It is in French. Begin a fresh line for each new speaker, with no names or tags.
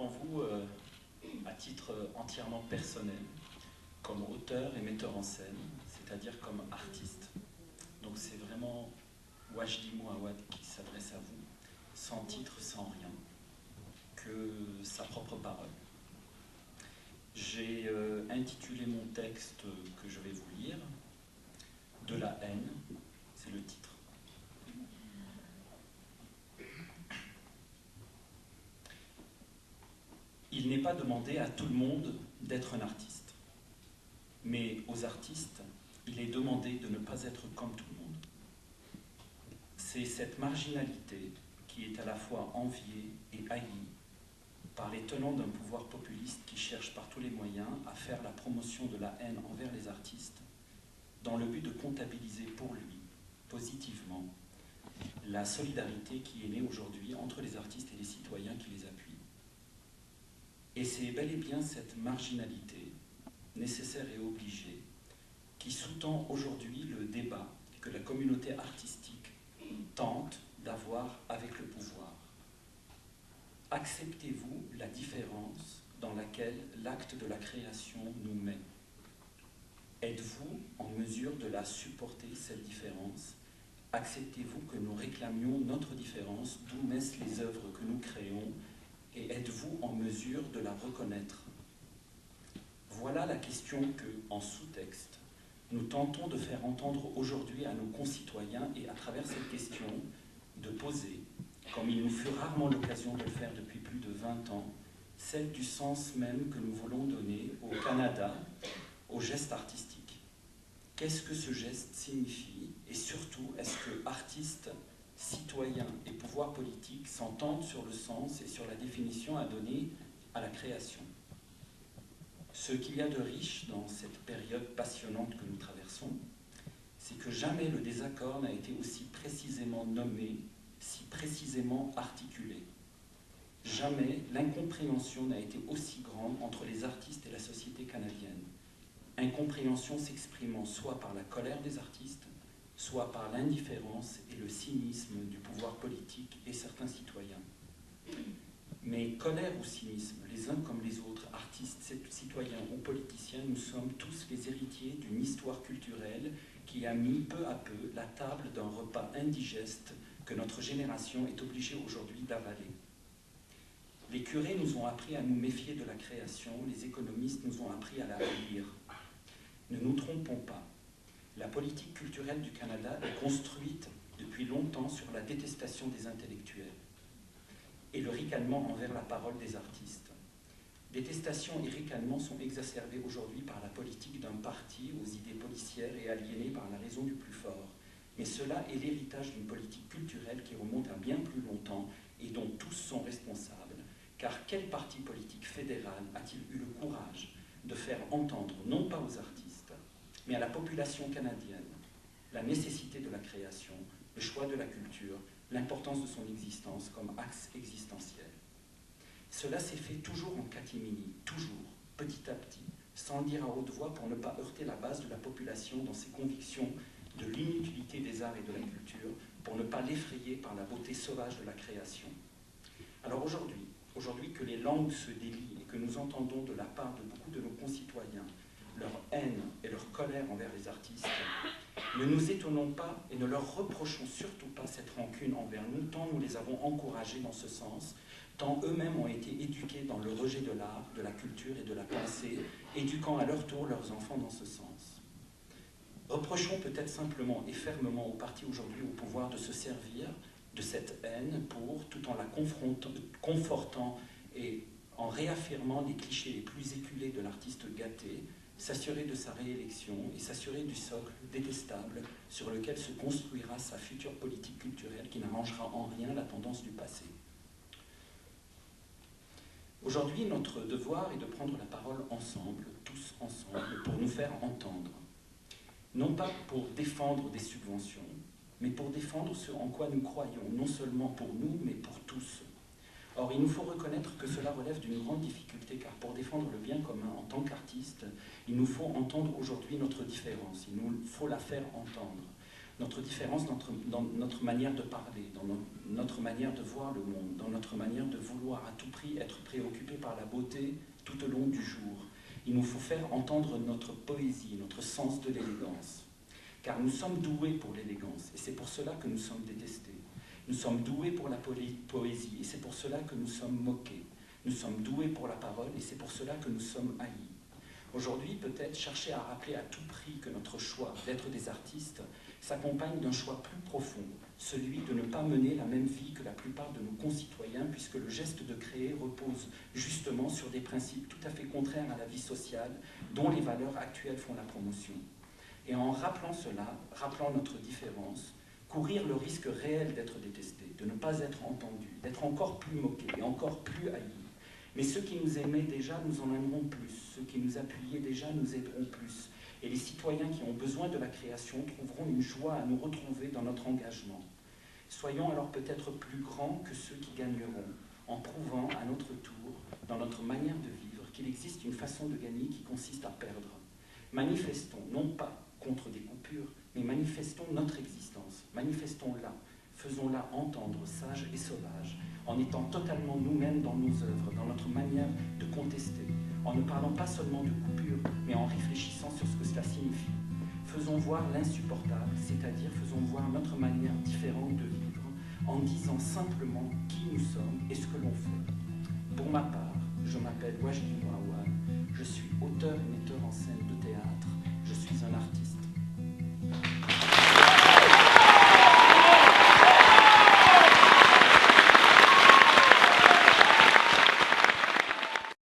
vous à titre entièrement personnel, comme auteur et metteur en scène, c'est-à-dire comme artiste. Donc c'est vraiment Wajdi Mouawad qui s'adresse à vous, sans titre, sans rien, que sa propre parole. J'ai intitulé mon texte que je vais vous lire « De la haine », c'est le titre. Il n'est pas demandé à tout le monde d'être un artiste, mais aux artistes, il est demandé de ne pas être comme tout le monde. C'est cette marginalité qui est à la fois enviée et haïe par les tenants d'un pouvoir populiste qui cherche par tous les moyens à faire la promotion de la haine envers les artistes dans le but de comptabiliser pour lui, positivement, la solidarité qui est née aujourd'hui entre les artistes et les citoyens qui les appuient. Et c'est bel et bien cette marginalité, nécessaire et obligée, qui sous-tend aujourd'hui le débat que la communauté artistique tente d'avoir avec le pouvoir. Acceptez-vous la différence dans laquelle l'acte de la création nous met? Êtes-vous en mesure de la supporter, cette différence? Acceptez-vous que nous réclamions notre différence, d'où naissent les œuvres que nous créons, et êtes-vous en mesure de la reconnaître? Voilà la question que, en sous-texte, nous tentons de faire entendre aujourd'hui à nos concitoyens et à travers cette question, de poser, comme il nous fut rarement l'occasion de le faire depuis plus de 20 ans, celle du sens même que nous voulons donner au Canada, au geste artistique. Qu'est-ce que ce geste signifie? Et surtout, est-ce que artistes, citoyens et pouvoirs politiques s'entendent sur le sens et sur la définition à donner à la création? Ce qu'il y a de riche dans cette période passionnante que nous traversons, c'est que jamais le désaccord n'a été aussi précisément nommé, si précisément articulé. Jamais l'incompréhension n'a été aussi grande entre les artistes et la société canadienne. Incompréhension s'exprimant soit par la colère des artistes, soit par l'indifférence et le cynisme du pouvoir politique et certains citoyens. Mais colère ou cynisme, les uns comme les autres, artistes, citoyens ou politiciens, nous sommes tous les héritiers d'une histoire culturelle qui a mis peu à peu la table d'un repas indigeste que notre génération est obligée aujourd'hui d'avaler. Les curés nous ont appris à nous méfier de la création, les économistes nous ont appris à la haïr. Ne nous trompons pas, la politique culturelle du Canada est construite depuis longtemps sur la détestation des intellectuels et le ricanement envers la parole des artistes. Détestation et ricanement sont exacerbés aujourd'hui par la politique d'un parti aux idées policières et aliénés par la raison du plus fort. Mais cela est l'héritage d'une politique culturelle qui remonte à bien plus longtemps et dont tous sont responsables. Car quel parti politique fédéral a-t-il eu le courage de faire entendre, non pas aux artistes, mais à la population canadienne, la nécessité de la création, le choix de la culture, l'importance de son existence comme axe existentiel? Cela s'est fait toujours en catimini, toujours, petit à petit, sans le dire à haute voix pour ne pas heurter la base de la population dans ses convictions de l'inutilité des arts et de la culture, pour ne pas l'effrayer par la beauté sauvage de la création. Alors aujourd'hui que les langues se délient et que nous entendons de la part de beaucoup de nos concitoyens leur haine et leur colère envers les artistes, ne nous étonnons pas et ne leur reprochons surtout pas cette rancune envers nous, tant nous les avons encouragés dans ce sens, tant eux-mêmes ont été éduqués dans le rejet de l'art, de la culture et de la pensée, éduquant à leur tour leurs enfants dans ce sens. Reprochons peut-être simplement et fermement au parti aujourd'hui au pouvoir de se servir de cette haine pour, tout en la confortant et en réaffirmant les clichés les plus éculés de l'artiste gâté, s'assurer de sa réélection et s'assurer du socle détestable sur lequel se construira sa future politique culturelle qui n'arrangera en rien la tendance du passé. Aujourd'hui, notre devoir est de prendre la parole ensemble, tous ensemble, pour nous faire entendre. Non pas pour défendre des subventions, mais pour défendre ce en quoi nous croyons, non seulement pour nous, mais pour tous. Or, il nous faut reconnaître que cela relève d'une grande difficulté, car pour défendre le bien commun en tant qu'artiste, il nous faut entendre aujourd'hui notre différence, il nous faut la faire entendre. Notre différence dans notre manière de parler, dans notre manière de voir le monde, dans notre manière de vouloir à tout prix être préoccupé par la beauté tout au long du jour. Il nous faut faire entendre notre poésie, notre sens de l'élégance. Car nous sommes doués pour l'élégance, et c'est pour cela que nous sommes détestés. Nous sommes doués pour la poésie, et c'est pour cela que nous sommes moqués. Nous sommes doués pour la parole, et c'est pour cela que nous sommes haïs. Aujourd'hui, peut-être, chercher à rappeler à tout prix que notre choix d'être des artistes s'accompagne d'un choix plus profond, celui de ne pas mener la même vie que la plupart de nos concitoyens, puisque le geste de créer repose justement sur des principes tout à fait contraires à la vie sociale, dont les valeurs actuelles font la promotion. Et en rappelant cela, rappelant notre différence, courir le risque réel d'être détesté, de ne pas être entendu, d'être encore plus moqué et encore plus haï. Mais ceux qui nous aimaient déjà nous en aimeront plus, ceux qui nous appuyaient déjà nous aideront plus. Et les citoyens qui ont besoin de la création trouveront une joie à nous retrouver dans notre engagement. Soyons alors peut-être plus grands que ceux qui gagneront, en prouvant à notre tour, dans notre manière de vivre, qu'il existe une façon de gagner qui consiste à perdre. Manifestons, non pas contre des coupures, mais manifestons notre existence, manifestons-la, faisons-la entendre, sage et sauvage, en étant totalement nous-mêmes dans nos œuvres, dans notre manière de contester, en ne parlant pas seulement de coupures, mais en réfléchissant sur ce que cela signifie. Faisons voir l'insupportable, c'est-à-dire faisons voir notre manière différente de vivre, en disant simplement qui nous sommes et ce que l'on fait. Pour ma part, je m'appelle Wajdi Mouawad, je suis auteur et metteur en scène de théâtre, je suis un artiste